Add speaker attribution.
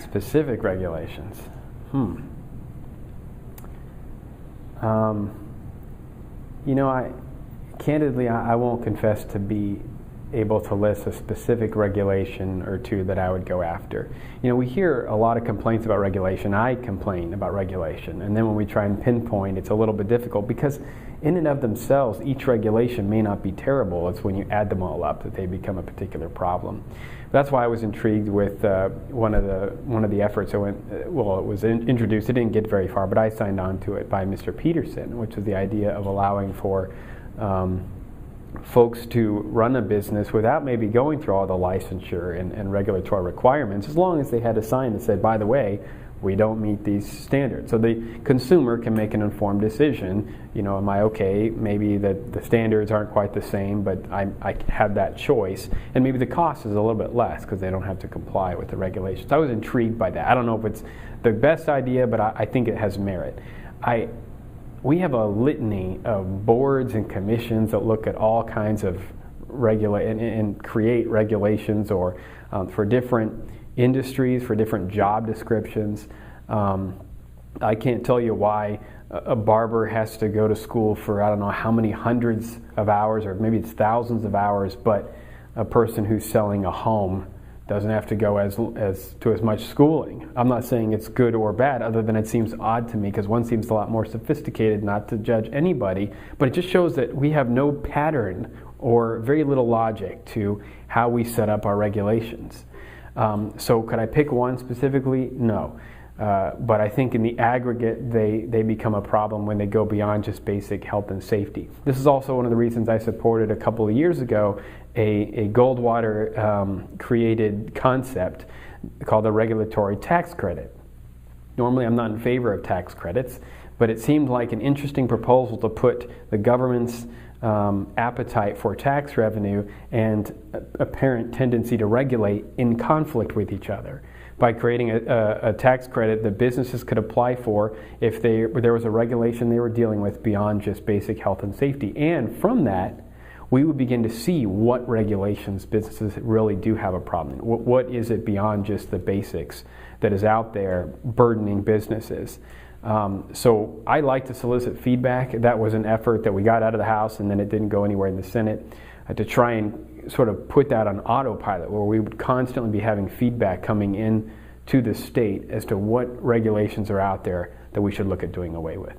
Speaker 1: Specific regulations. Candidly, I won't confess to be able to list a specific regulation or two that I would go after. We hear a lot of complaints about regulation. I complain about regulation, and then when we try and pinpoint, it's a little bit difficult because in and of themselves, each regulation may not be terrible. It's when you add them all up that they become a particular problem. That's why I was intrigued with one of the efforts that it was introduced. It didn't get very far, but I signed on to it by Mr. Peterson, which was the idea of allowing for folks to run a business without maybe going through all the licensure and regulatory requirements, as long as they had a sign that said, by the way, we don't meet these standards. So the consumer can make an informed decision. Am I okay? Maybe that the standards aren't quite the same, but I have that choice. And maybe the cost is a little bit less because they don't have to comply with the regulations. I was intrigued by that. I don't know if it's the best idea, but I think it has merit. We have a litany of boards and commissions that look at all kinds of and create regulations or for different industries, for different job descriptions. I can't tell you why a barber has to go to school for I don't know how many hundreds of hours, or maybe it's thousands of hours, but a person who's selling a home doesn't have to go as much schooling. I'm not saying it's good or bad, other than it seems odd to me because one seems a lot more sophisticated, not to judge anybody, but it just shows that we have no pattern or very little logic to how we set up our regulations. So could I pick one specifically? No. But I think in the aggregate, they become a problem when they go beyond just basic health and safety. This is also one of the reasons I supported a couple of years ago a Goldwater created concept called the regulatory tax credit. Normally I'm not in favor of tax credits, but it seemed like an interesting proposal to put the government's appetite for tax revenue and apparent tendency to regulate in conflict with each other by creating a tax credit that businesses could apply for if there was a regulation they were dealing with beyond just basic health and safety. And from that, we would begin to see what regulations businesses really do have a problem in. What is it beyond just the basics that is out there burdening businesses? So I like to solicit feedback. That was an effort that we got out of the House, and then it didn't go anywhere in the Senate, to try and sort of put that on autopilot, where we would constantly be having feedback coming in to the state as to what regulations are out there that we should look at doing away with.